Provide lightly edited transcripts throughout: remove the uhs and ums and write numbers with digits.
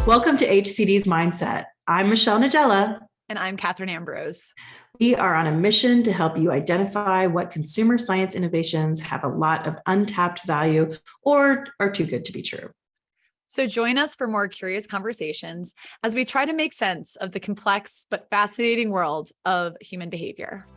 Welcome to HCD's Mindset. I'm Michelle Nigella. And I'm Kathryn Ambrose. We are on a mission to help you identify what consumer science innovations have a lot of untapped value or are too good to be true. So join us for more curious conversations as we try to make sense of the complex but fascinating world of human behavior.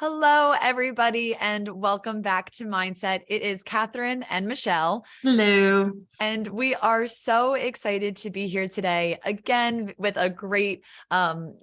Hello, everybody, and welcome back to Mindset. It is Kathryn and Michelle. Hello. And we are so excited to be here today, again, with a great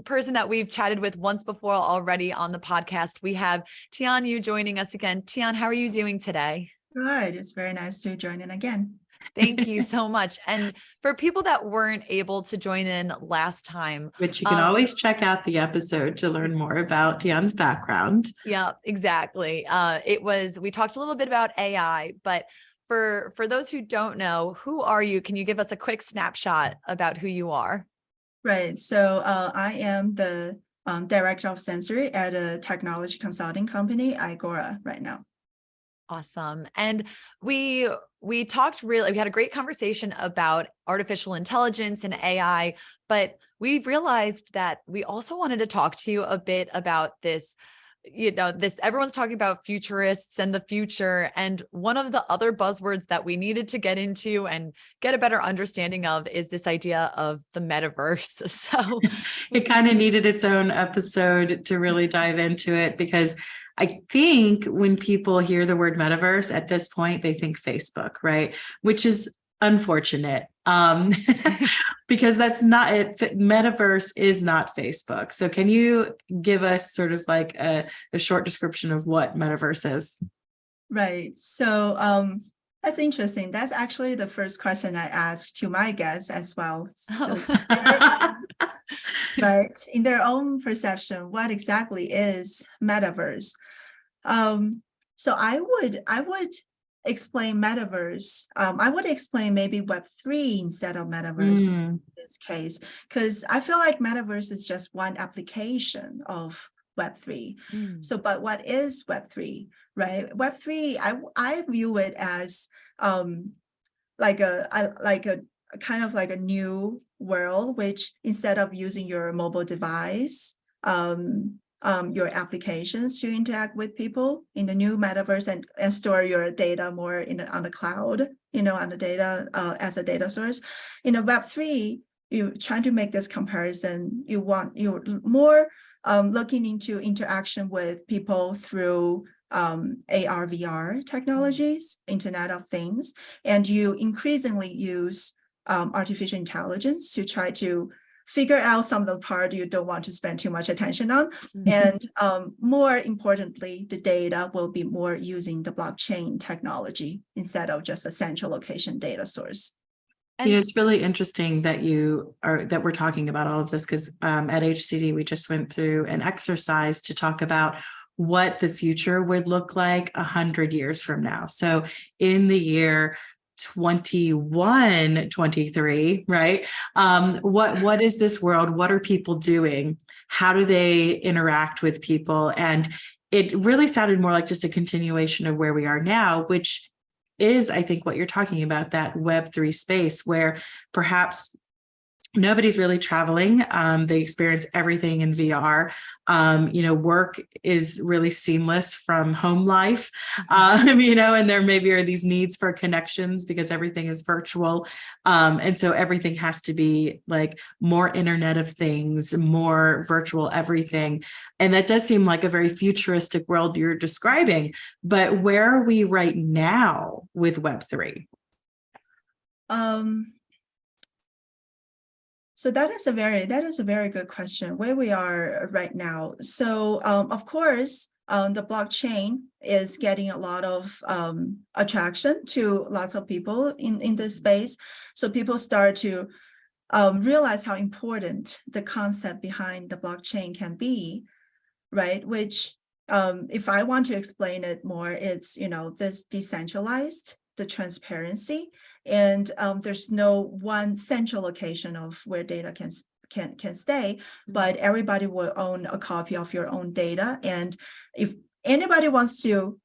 person that we've chatted with once before already on the podcast. We have Tian Yu joining us again. Tian, how are you doing today? Good. It's very nice to join in again. Thank you so much. And for people that weren't able to join in last time, which you can always check out the episode to learn more about Tian's background. Yeah, exactly. We talked a little bit about AI, but for those who don't know, who are you? Can you give us a quick snapshot about who you are? Right. So I am the director of sensory at a technology consulting company, Aigora, right now. Awesome. And we had a great conversation about artificial intelligence and AI, but we realized that we also wanted to talk to you a bit about this, everyone's talking about futurists and the future. And one of the other buzzwords that we needed to get into and get a better understanding of is this idea of the metaverse. So it kind of needed its own episode to really dive into it, because I think when people hear the word metaverse at this point, they think Facebook, right? Which is unfortunate because that's not it. Metaverse is not Facebook. So can you give us sort of like a short description of what metaverse is? Right. So that's interesting. That's actually the first question I asked to my guests as well. But in their own perception, what exactly is metaverse? So I would explain metaverse. I would explain maybe Web3 instead of metaverse in this case, because I feel like metaverse is just one application of Web3. So, but what is Web3, right? Web3, I view it as like a kind of like a new world, which instead of using your mobile device, your applications to interact with people in the new metaverse and store your data more on the cloud, on the data as a data source. In a Web3, you're trying to make this comparison. You're more looking into interaction with people through AR, VR technologies, Internet of Things, and you increasingly use artificial intelligence to try to figure out some of the part you don't want to spend too much attention on. And more importantly, the data will be more using the blockchain technology instead of just a central location data source. And it's really interesting that we're talking about all of this, because at HCD, we just went through an exercise to talk about what the future would look like 100 years from now. So in the year 2123, right? What is this world? What are people doing? How do they interact with people? And it really sounded more like just a continuation of where we are now, which is, I think, what you're talking about, that Web3 space where perhaps nobody's really traveling. They experience everything in VR. Work is really seamless from home life, and there maybe are these needs for connections because everything is virtual. And so everything has to be like more Internet of Things, more virtual everything. And that does seem like a very futuristic world you're describing. But where are we right now with Web3? So that is a very good question, where we are right now. So of course, the blockchain is getting a lot of attraction to lots of people in this space. So people start to realize how important the concept behind the blockchain can be, right? Which if I want to explain it more, it's, this decentralized, the transparency, and there's no one central location of where data can stay, but everybody will own a copy of your own data. And if anybody wants to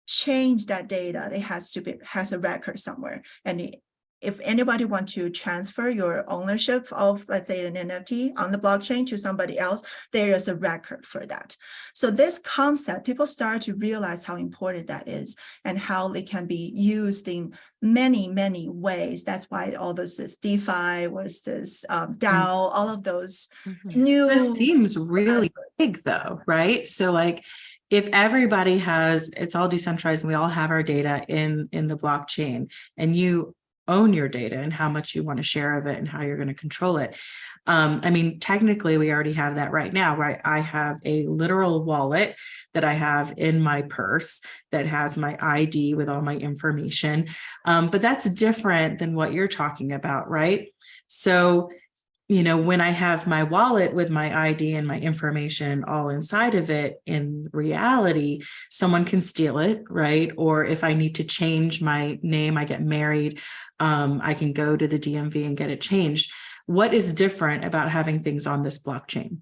change that data, it has a record somewhere. And if anybody wants to transfer your ownership of, let's say, an NFT on the blockchain to somebody else, there is a record for that. So this concept, people start to realize how important that is and how it can be used in many, many ways. That's why all this is DeFi, was this DAO, all of those new. This seems really big though, right? So like, if everybody has, it's all decentralized and we all have our data in the blockchain, and you own your data and how much you want to share of it and how you're going to control it. I mean, technically we already have that right now, right? I have a literal wallet that I have in my purse that has my ID with all my information. But that's different than what you're talking about, right? So, you know, when I have my wallet with my ID and my information all inside of it, in reality, someone can steal it, right? Or if I need to change my name, I get married, I can go to the DMV and get it changed. What is different about having things on this blockchain?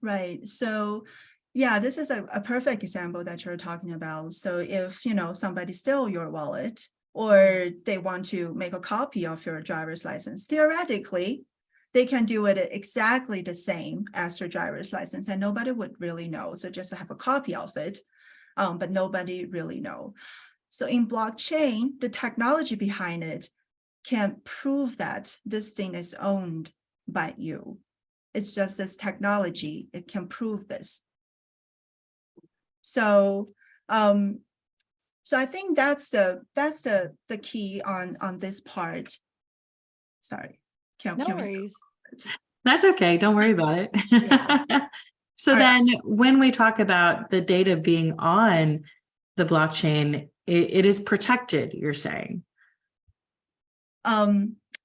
Right. So yeah, this is a perfect example that you're talking about. So if, you know, somebody steal your wallet or they want to make a copy of your driver's license, theoretically, they can do it exactly the same as your driver's license and nobody would really know. So just have a copy of it, but nobody really know. So in blockchain, the technology behind it can prove that this thing is owned by you. It's just this technology, it can prove this. So, so I think that's the key on this part. Sorry. No worries. That's okay. Don't worry about it. Yeah. So then when we talk about the data being on the blockchain, it is protected, you're saying?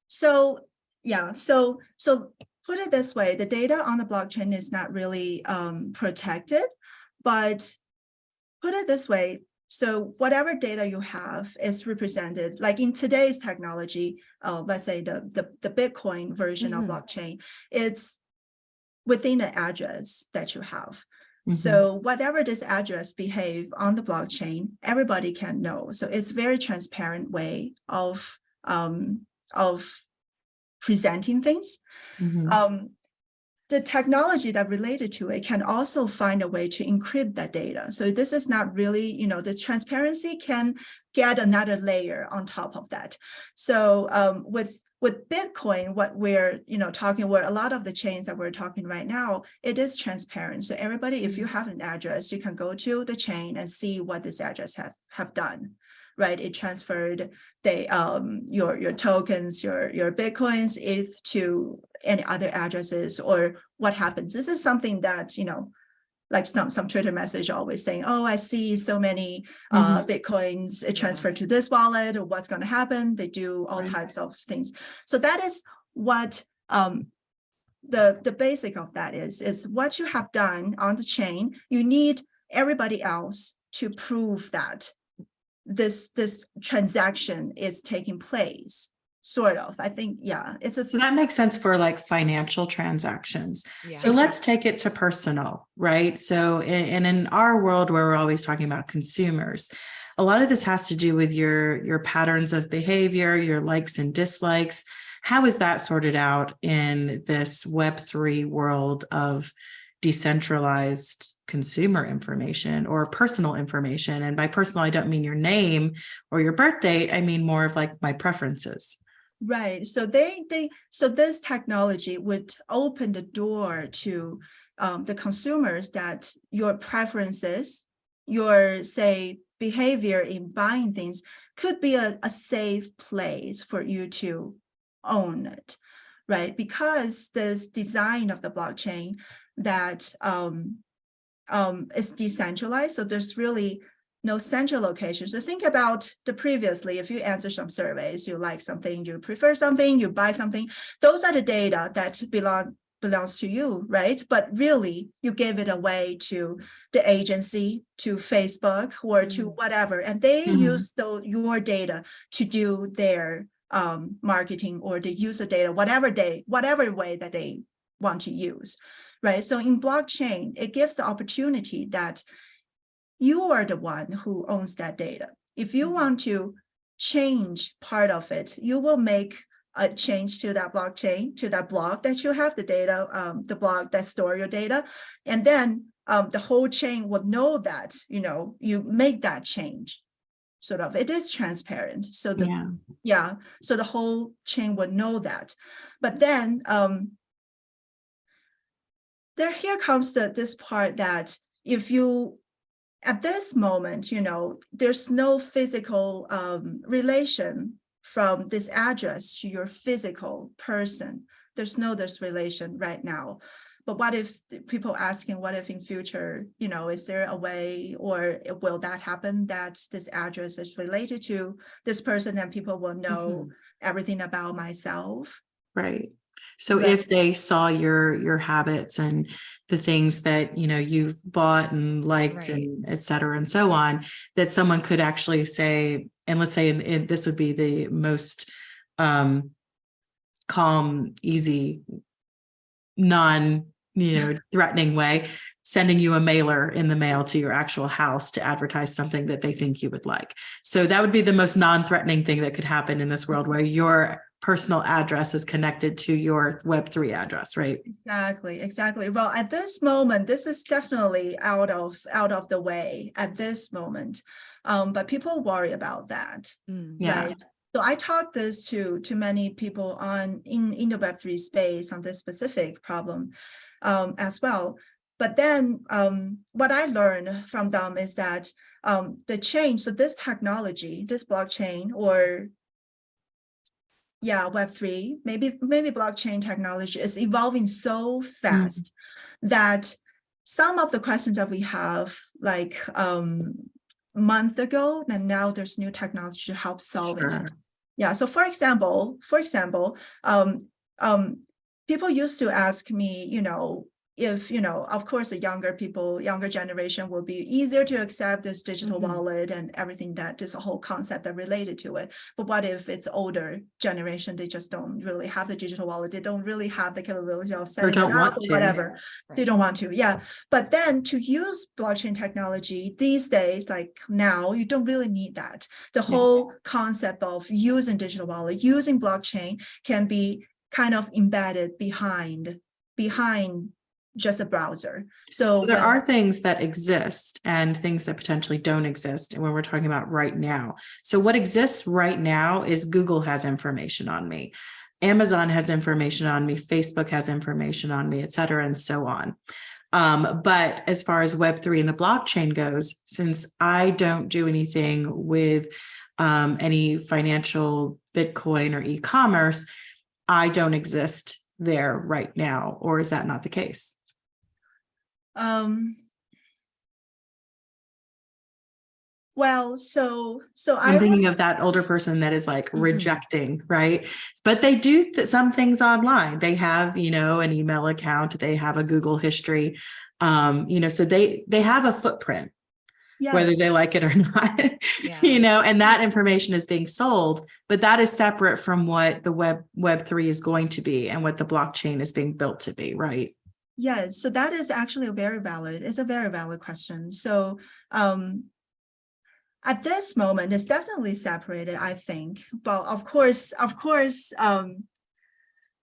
So yeah, so put it this way, the data on the blockchain is not really protected, but put it this way, so whatever data you have is represented, like in today's technology, let's say the Bitcoin version of blockchain, it's within the address that you have. So whatever this address behave on the blockchain, everybody can know. So it's a very transparent way of presenting things. The technology that related to it can also find a way to encrypt that data. So this is not really, you know, the transparency can get another layer on top of that. So with Bitcoin, what we're, you know, talking, where a lot of the chains that we're talking right now, it is transparent. So everybody, if you have an address, you can go to the chain and see what this address have done. Right, it transferred your tokens, your Bitcoins, ETH to any other addresses, or what happens. This is something that, you know, like some Twitter message always saying, oh, I see so many Bitcoins it transferred to this wallet, or what's going to happen. They do all types of things. So that is what the basic of that is what you have done on the chain. You need everybody else to prove that this transaction is taking place, sort of. I think, yeah, so that makes sense for like financial transactions. Yeah. So let's take it to personal, right? So in our world where we're always talking about consumers, a lot of this has to do with your patterns of behavior, your likes and dislikes. How is that sorted out in this Web3 world of decentralized consumer information or personal information? And by personal, I don't mean your name or your birth date. I mean more of like my preferences. Right. So so this technology would open the door to the consumers, that your preferences, your, say, behavior in buying things could be a safe place for you to own it, right? Because this design of the blockchain that is decentralized, so there's really no central location. So think about the previously, if you answer some surveys, you like something, you prefer something, you buy something, those are the data that belongs to you, right? But really, you gave it away to the agency, to Facebook, or to whatever, and they use your data to do their marketing or the user data, whatever way that they want to use, right? So in blockchain, it gives the opportunity that you are the one who owns that data. If you want to change part of it, you will make a change to that blockchain, to that block that you have the data, the block that store your data, and then the whole chain would know that, you make that change. Sort of, it is transparent. So so the whole chain would know that. But then here comes this part that if you, at this moment, there's no physical relation from this address to your physical person. There's no relation right now. But what if people asking, what if in future, is there a way, or will that happen, that this address is related to this person and people will know everything about myself? Right. So if they saw your habits and the things that, you've bought and liked and et cetera, and so on, that someone could actually say, and let's say this would be the most calm, easy, threatening way, sending you a mailer in the mail to your actual house to advertise something that they think you would like. So that would be the most non-threatening thing that could happen in this world, where your personal address is connected to your Web3 address, right? Exactly. Well, at this moment, this is definitely out of the way at this moment. But people worry about that. Right? So I talked this to many people in the Web3 space on this specific problem as well. But then what I learned from them is that the change, so this technology, this blockchain, or Web3, maybe blockchain technology is evolving so fast that some of the questions that we have like month ago, and now there's new technology to help solving it. Yeah. So for example, people used to ask me, if, of course, the younger generation will be easier to accept this digital wallet and everything, that this whole concept that related to it. But what if it's older generation, they just don't really have the digital wallet. They don't really have the capability of setting it up or whatever. They don't want to. Yeah. But then to use blockchain technology these days, like now, you don't really need that. The whole concept of using digital wallet, using blockchain can be kind of embedded behind just a browser. So there are things that exist and things that potentially don't exist. And when we're talking about right now, so what exists right now is Google has information on me, Amazon has information on me, Facebook has information on me, et cetera, and so on. But as far as Web3 and the blockchain goes, since I don't do anything with any financial Bitcoin or e-commerce, I don't exist there right now. Or is that not the case? Well, so I'm thinking of that older person that is like rejecting, right? But they do some things online. They have, an email account, they have a Google history, so they have a footprint, whether they like it or not, and that information is being sold, but that is separate from what the Web3 is going to be and what the blockchain is being built to be, right? Yes, so that is actually it's a very valid question. So at this moment, it's definitely separated, I think. But of course,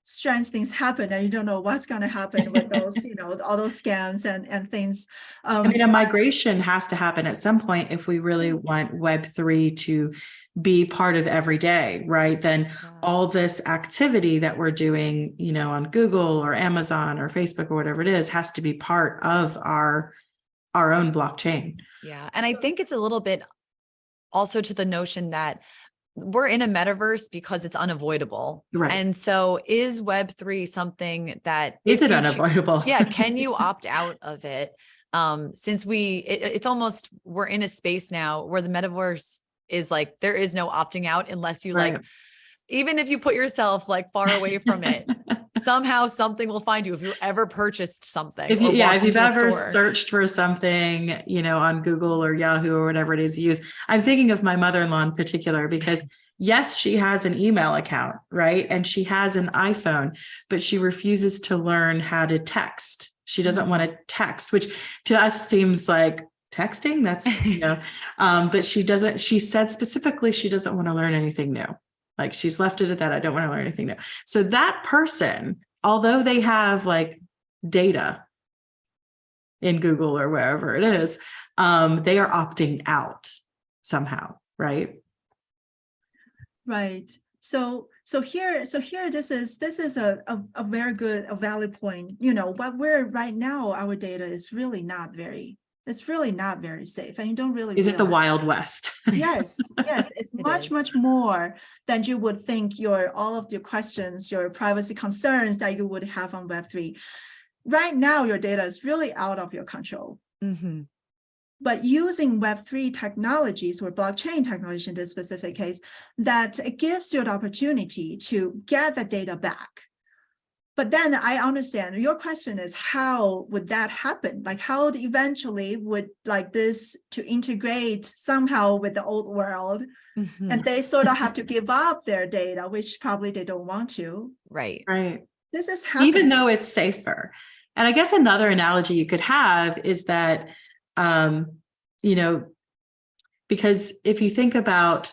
strange things happen, and you don't know what's going to happen with those, all those scams and things. A migration has to happen at some point if we really want Web3 to be part of every day, right? Then all this activity that we're doing, on Google or Amazon or Facebook or whatever it is, has to be part of our own blockchain. Yeah. And I think it's a little bit also to the notion that we're in a metaverse because it's unavoidable. Right. And so is Web3 something that is it unavoidable? Can you opt out of it? Since it's almost, we're in a space now where the metaverse is like, there is no opting out unless you even if you put yourself like far away from it, somehow something will find you if you ever purchased something. If you've ever searched for something, on Google or Yahoo or whatever it is you use. I'm thinking of my mother-in-law in particular, because yes, she has an email account, right? And she has an iPhone, but she refuses to learn how to text. She doesn't want to text, which to us seems like texting. That's, but she said specifically, she doesn't want to learn anything new. Like she's left it at that. I don't want to learn anything new. So that person, although they have like data in Google or wherever it is, they are opting out somehow, right? Right. So here, this is a very good, a valid point. But we're right now, our data is really not very, it's really not very safe, and you don't really Is it the realize. Wild West? Yes, it's much more than you would think. All of your questions, your privacy concerns that you would have on Web3. Right now, your data is really out of your control. Mm-hmm. But using Web3 technologies or blockchain technology in this specific case, that it gives you the opportunity to get the data back. But then I understand your question is, how would that happen? Like how eventually would like this to integrate somehow with the old world, Mm-hmm. and they sort of have to give up their data, which probably they don't want to. Right. This is happening. Even though it's safer. And I guess another analogy you could have is that, because if you think about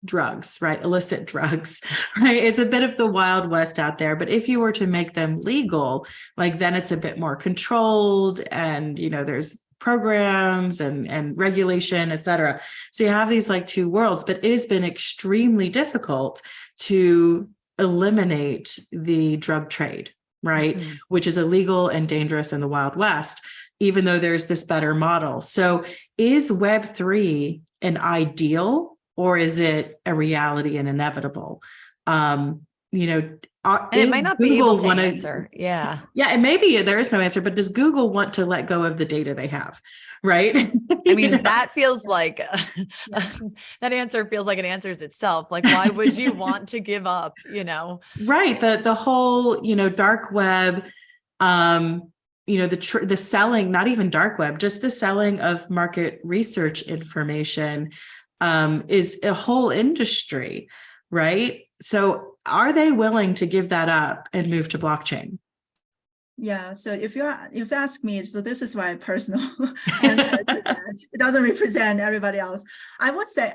drugs, right, illicit drugs, right, it's a bit of the Wild West out there. But if you were to make them legal, like then it's a bit more controlled, and there's programs and regulation, et cetera. So you have these like two worlds, but it has been extremely difficult to eliminate the drug trade, right? Mm-hmm. Which is illegal and dangerous in the Wild West, even though there's this better model. So is Web3 an ideal, or is it a reality and inevitable? And it might not be able to answer. Yeah, it may be there is no answer, but does Google want to let go of the data they have? Right. I mean, that feels like that answer feels like it answers itself. Like, why would you want to give up, Right. The whole, dark web, the selling, not even dark web, just the selling of market research information is a whole industry, right? So are they willing to give that up and move to blockchain? Yeah. So if you ask me, so this is my personal answer to that. It doesn't represent everybody else. I would say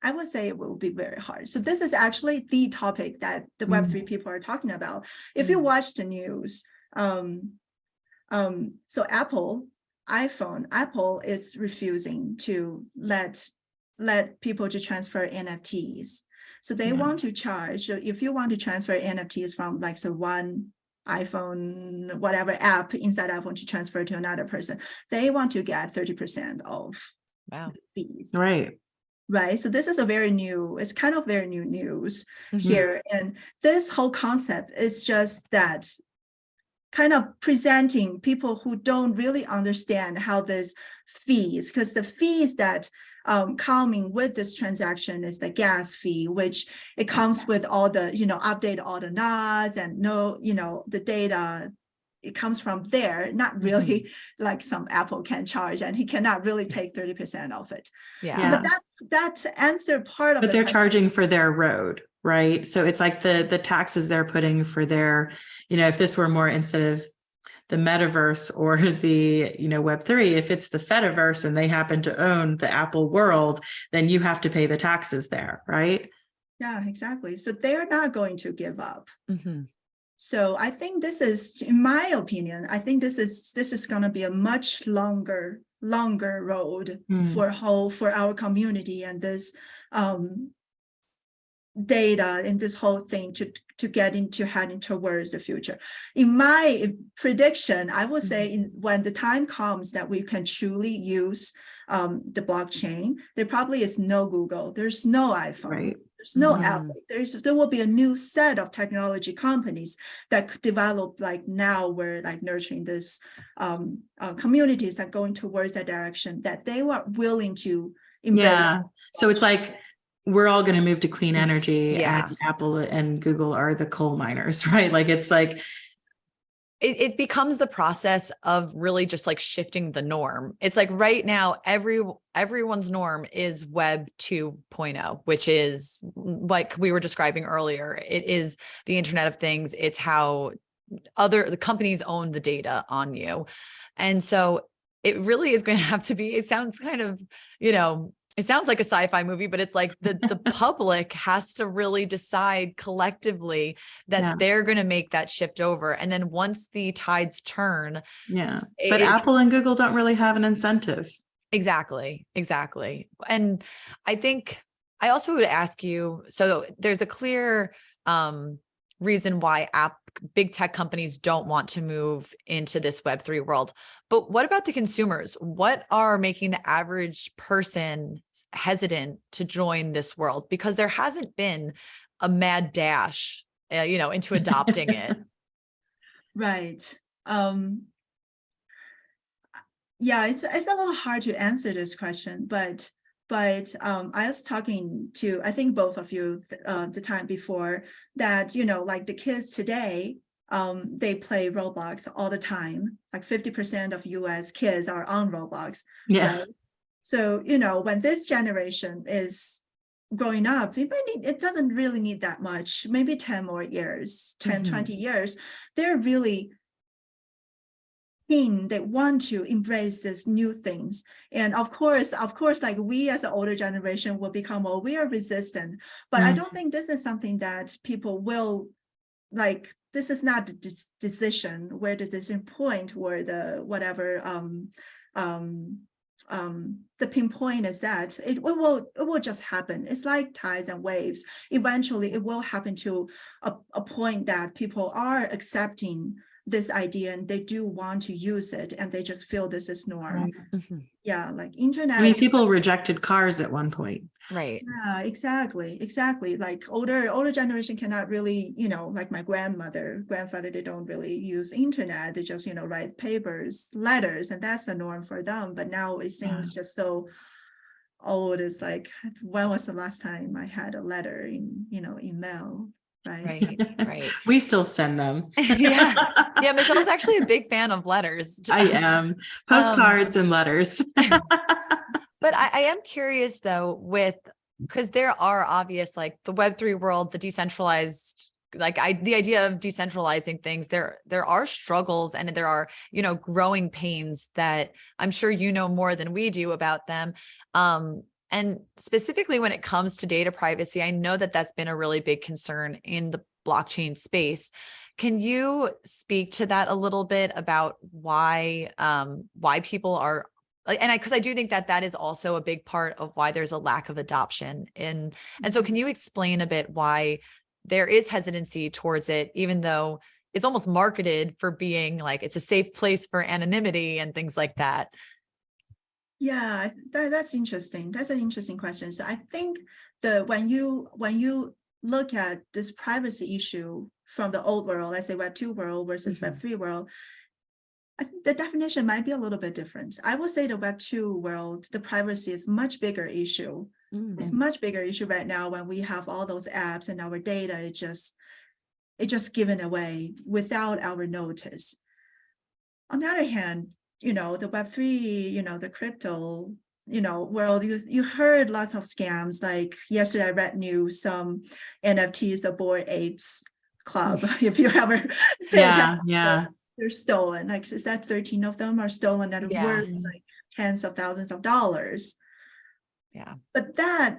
it will be very hard. So this is actually the topic that the Web3 people are talking about. If you watch the news, so Apple is refusing to let people to transfer NFTs. So they want to charge. So if you want to transfer NFTs from like one iPhone, whatever app inside iPhone to transfer to another person, they want to get 30% of fees. Right. So this is it's kind of very new news here. And this whole concept is just that kind of presenting people who don't really understand how this fees, because the fees that coming with this transaction is the gas fee, which it comes with all the, update all the nodes and the data. It comes from there, not really like some Apple can charge, and he cannot really take 30% of it. Yeah. So, but that's answer part of But the they're question. charging for their road, right? So it's like the taxes they're putting for their, if this were more instead of the metaverse or the, Web3, if it's the Fediverse and they happen to own the Apple world, then you have to pay the taxes there, right? Yeah, exactly. So they're not going to give up. Mm-hmm. So I think this is, in my opinion, I think this is going to be a much longer road for our community and this data and this whole thing to get into heading towards the future. In my prediction, I would say when the time comes that we can truly use the blockchain, there probably is no Google, there's no iPhone. Right. There's no Apple. There will be a new set of technology companies that could develop, like now we're like nurturing this communities that going towards that direction, that they were willing to embrace. Yeah. So it's like we're all going to move to clean energy, Yeah. and Apple and Google are the coal miners, right? Like it's like it becomes the process of really just like shifting the norm. It's like right now, everyone's norm is Web 2.0, which is like we were describing earlier. It is the Internet of Things. It's how the companies own the data on you. And so it really is going to have to be, it sounds kind of, it sounds like a sci-fi movie, but it's like the public has to really decide collectively that they're going to make that shift over. And then once the tides turn. Yeah. But Apple and Google don't really have an incentive. Exactly. And I think I also would ask you, so there's a clear reason why big tech companies don't want to move into this Web3 world. But what about the consumers? What are making the average person hesitant to join this world? Because there hasn't been a mad dash, into adopting it. Right. Yeah, it's a little hard to answer this question, but I was talking to, I think both of you the time before that, like the kids today, they play Roblox all the time. Like 50% of US kids are on Roblox. Yeah. Right? So, when this generation is growing up, it doesn't really need that much, maybe 10 more years, 10, 20 years. They're really they want to embrace these new things. And of course, like we as an older generation will become, we are resistant. But I don't think this is something that people will like. This is not the decision where the decision point or the whatever the pinpoint is that it will just happen. It's like tides and waves. Eventually, it will happen to a point that people are accepting this idea and they do want to use it and they just feel this is norm. Right. Yeah, like internet. I mean, people rejected cars at one point. Right. Yeah, exactly. Like older generation cannot really, like my grandfather, they don't really use internet. They just, write papers, letters, and that's the norm for them. But now it seems just so old. It's like, when was the last time I had a letter in, email? Right. We still send them. Yeah. Michelle's actually a big fan of letters. I am. Postcards and letters. But I am curious though, because there are obvious, like the Web3 world, the decentralized, the idea of decentralizing things, there are struggles and there are, growing pains that I'm sure more than we do about them. And specifically when it comes to data privacy, I know that that's been a really big concern in the blockchain space. Can you speak to that a little bit about why people are, because I do think that is also a big part of why there's a lack of adoption. And so can you explain a bit why there is hesitancy towards it, even though it's almost marketed for being like, it's a safe place for anonymity and things like that? Yeah, that's interesting. That's an interesting question. So I think when you look at this privacy issue from the old world, let's say Web 2 world versus Web 3 world, I think the definition might be a little bit different. I would say the Web 2 world, the privacy is much bigger issue. It's much bigger issue right now when we have all those apps and our data it just given away without our notice. On the other hand, the Web3, the crypto, world, you heard lots of scams. Like yesterday I read news, some NFTs, the Bored Apes Club, if you ever they're stolen. Like, is that 13 of them are stolen that are worth like tens of thousands of dollars. Yeah. But that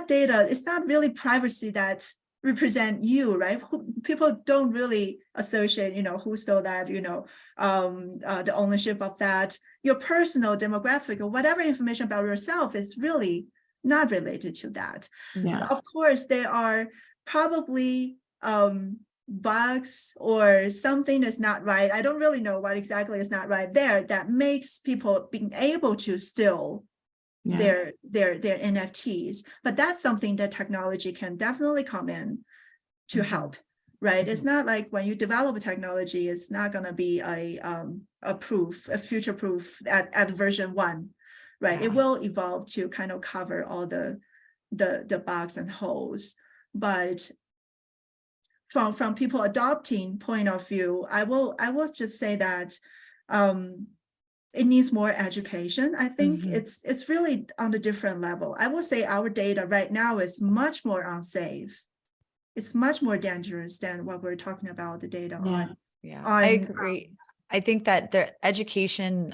data is not really privacy that represent you, right? People don't really associate, who stole that, the ownership of that. Your personal demographic or whatever information about yourself is really not related to that. Yeah. Of course, there are probably bugs or something is not right. I don't really know what exactly is not right there that makes people being able to steal their NFTs. But that's something that technology can definitely come in to help, right? It's not like when you develop a technology, it's not going to be a future proof at version 1, right? It will evolve to kind of cover all the bugs and holes. But from people adopting point of view, I will just say that it needs more education. I think it's really on a different level. I would say our data right now is much more unsafe. It's much more dangerous than what we're talking about the data on. Yeah, I agree. I think that the education,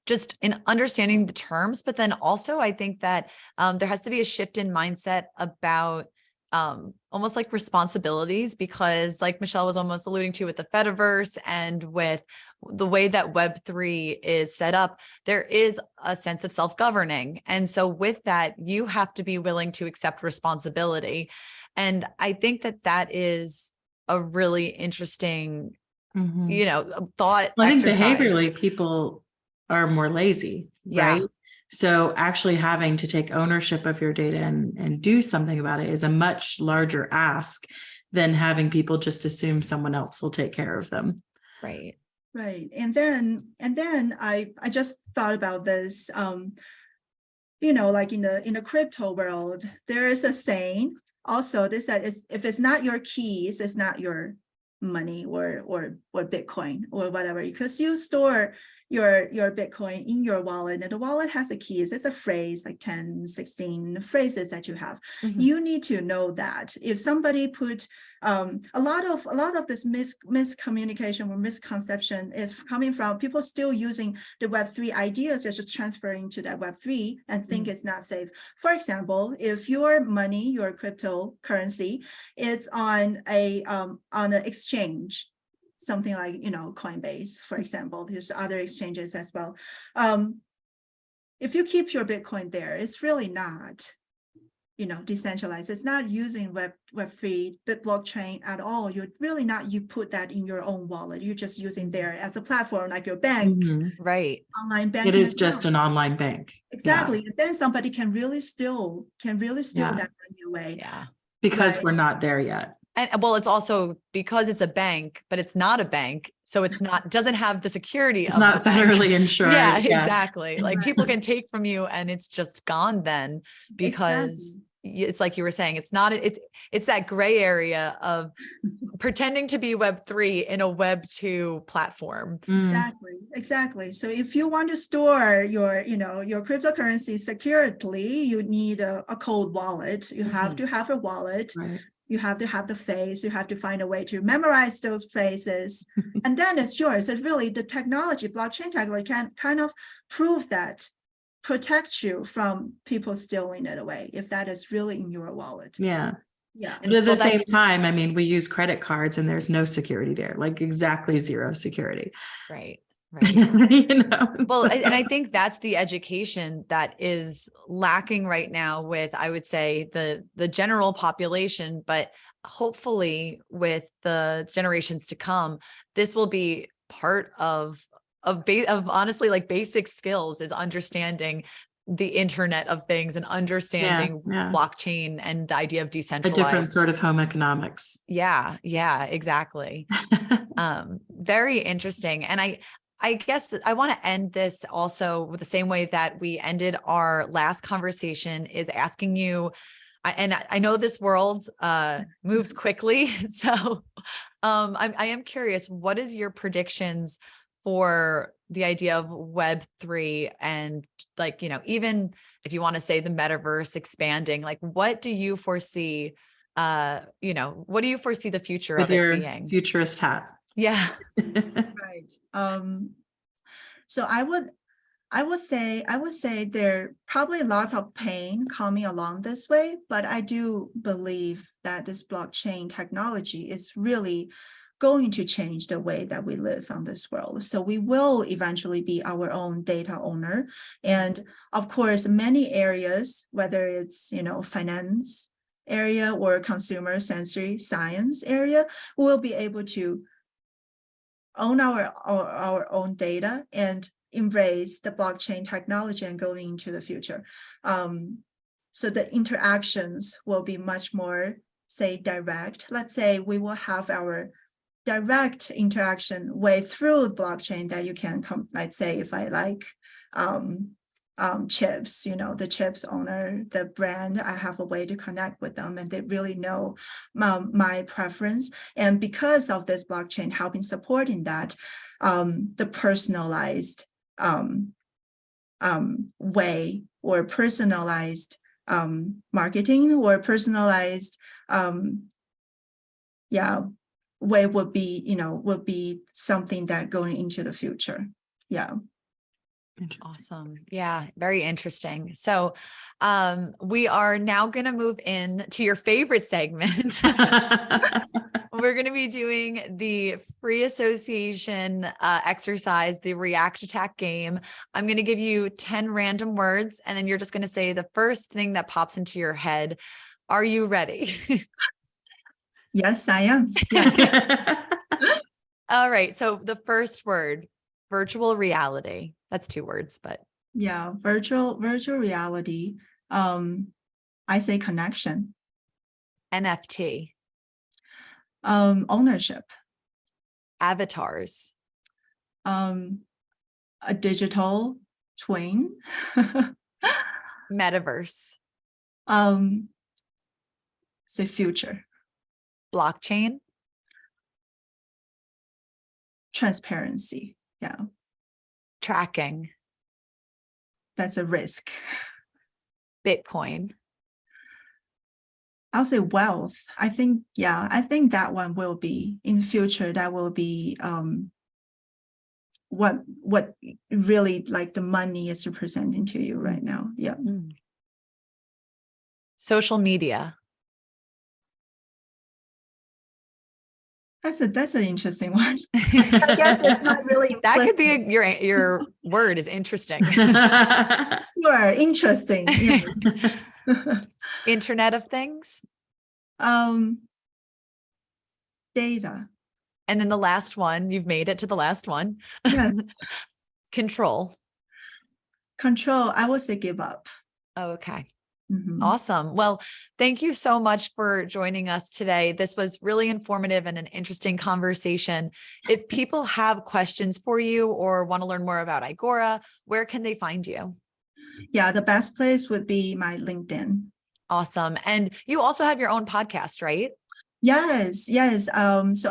just in understanding the terms, but then also I think that there has to be a shift in mindset about almost like responsibilities, because like Michelle was almost alluding to with the Fediverse and with the way that Web3 is set up, there is a sense of self-governing. And so with that, you have to be willing to accept responsibility. And I think that that is a really interesting, thought. Well, I think exercise. behaviorally people are more lazy, right? So actually having to take ownership of your data and do something about it is a much larger ask than having people just assume someone else will take care of them. Right. Right. And then I just thought about this, like in the crypto world, there is a saying also, they said if it's not your keys, it's not your money or Bitcoin or whatever, because you store your Bitcoin in your wallet, and the wallet has a keys. It's a phrase, like 10, 16 phrases that you have. You need to know that if somebody put a lot of this miscommunication or misconception is coming from people still using the Web3 ideas, they're just transferring to that Web3 and think it's not safe. For example, if your money, your cryptocurrency, it's on an exchange, something like, Coinbase, for example, there's other exchanges as well. If you keep your Bitcoin there, it's really not, decentralized. It's not using Web3, blockchain at all. You're really not, you put that in your own wallet. You're just using there as a platform, like your bank, right? Online banking. It is just an online bank. Exactly. And then somebody can really steal that money away. Yeah. Because we're not there yet. And well, it's also because it's a bank, but it's not a bank. So it's not, doesn't have the security. It's not federally insured. Yeah, exactly. Like people can take from you and it's just gone then, because it's like you were saying, it's not, it's that gray area of pretending to be Web3 in a Web2 platform. Exactly. So if you want to store your cryptocurrency securely, you need a cold wallet. You have to have a wallet. Right. You have to have the phrase, you have to find a way to memorize those phrases, and then it's yours. It's really the technology, blockchain technology can kind of prove that, protect you from people stealing it away, if that is really in your wallet. Yeah. And at the same time, I mean, we use credit cards and there's no security there, like exactly zero security. Right. Well, and I think that's the education that is lacking right now with, I would say, the general population, but hopefully with the generations to come, this will be part of honestly, like basic skills, is understanding the Internet of Things and understanding blockchain and the idea of decentralized. A different sort of home economics. Yeah, exactly. Very interesting. And I guess I want to end this also with the same way that we ended our last conversation, is asking you, and I know this world moves quickly. So I am curious, what is your predictions for the idea of Web3 and, like, even if you want to say the metaverse expanding, like what do you foresee, what do you foresee the future with of your it being? futurist hat? Yeah. Right. So I would say there are probably lots of pain coming along this way, but I do believe that this blockchain technology is really going to change the way that we live on this world. So we will eventually be our own data owner. And of course, many areas, whether it's, finance area or consumer sensory science area, we'll be able to own our own data and embrace the blockchain technology and going into the future. So the interactions will be much more, say, direct. Let's say we will have our direct interaction way through blockchain that you can let's say if I like chips, the chips owner, the brand, I have a way to connect with them, and they really know my preference. And because of this blockchain helping supporting that, the personalized way, or personalized marketing, or personalized way would be something that going into the future. Yeah. Interesting. Awesome. Yeah, very interesting. So we are now going to move in to your favorite segment. We're going to be doing the free association exercise, the react attack game. I'm going to give you 10 random words, and then you're just going to say the first thing that pops into your head. Are you ready? Yes, I am. Yeah. All right. So the first word, virtual reality. That's 2 words, but Yeah, virtual reality. I say connection. NFT, Ownership. avatars, A digital twin. metaverse, Say future. blockchain, Transparency. Yeah, tracking, that's a risk. Bitcoin, I'll say wealth. I think that one will be in the future. That will be what really like the money is representing to you right now. Yeah. social media. That's an interesting one. I guess it's not really That could implicit. be your word is interesting. Sure, interesting. Yeah. Internet of Things. Data. And then the last one, you've made it to the last one. Yes. Control. Control. I would say give up. Oh, okay. Mhm. Awesome. Well, thank you so much for joining us today. This was really informative and an interesting conversation. If people have questions for you or want to learn more about Aigora, where can they find you? Yeah, the best place would be my LinkedIn. Awesome. And you also have your own podcast, right? Yes. So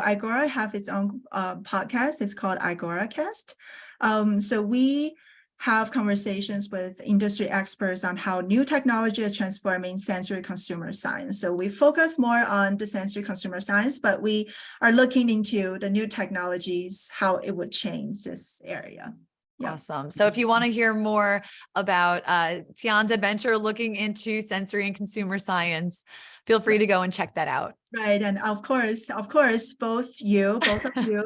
Aigora have its own podcast. It's called Aigora Cast. So we have conversations with industry experts on how new technology is transforming sensory consumer science. So we focus more on the sensory consumer science, but we are looking into the new technologies, how it would change this area. Yeah. Awesome. So if you want to hear more about Tian's adventure looking into sensory and consumer science, feel free to go and check that out. Right. And of course, both of you,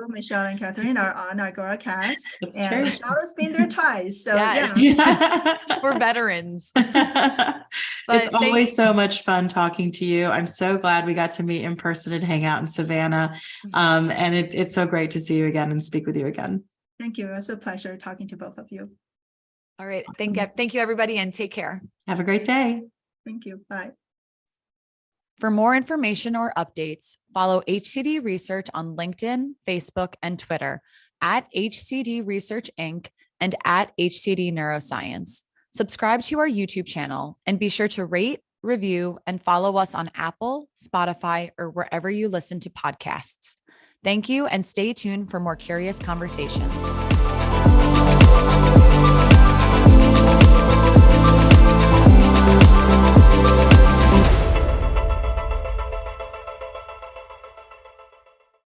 Michelle and Kathryn, are on Aigora Cast. That's and true. Michelle has been there twice. So Yes. yeah. We're veterans. It's always so much fun talking to you. I'm so glad we got to meet in person and hang out in Savannah. And it's so great to see you again and speak with you again. Thank you. It was a pleasure talking to both of you. All right. Thank you, everybody, and take care. Have a great day. Thank you. Bye. For more information or updates, follow HCD Research on LinkedIn, Facebook, and Twitter @HCD Research Inc. and @HCD Neuroscience. Subscribe to our YouTube channel and be sure to rate, review, and follow us on Apple, Spotify, or wherever you listen to podcasts. Thank you, and stay tuned for more curious conversations.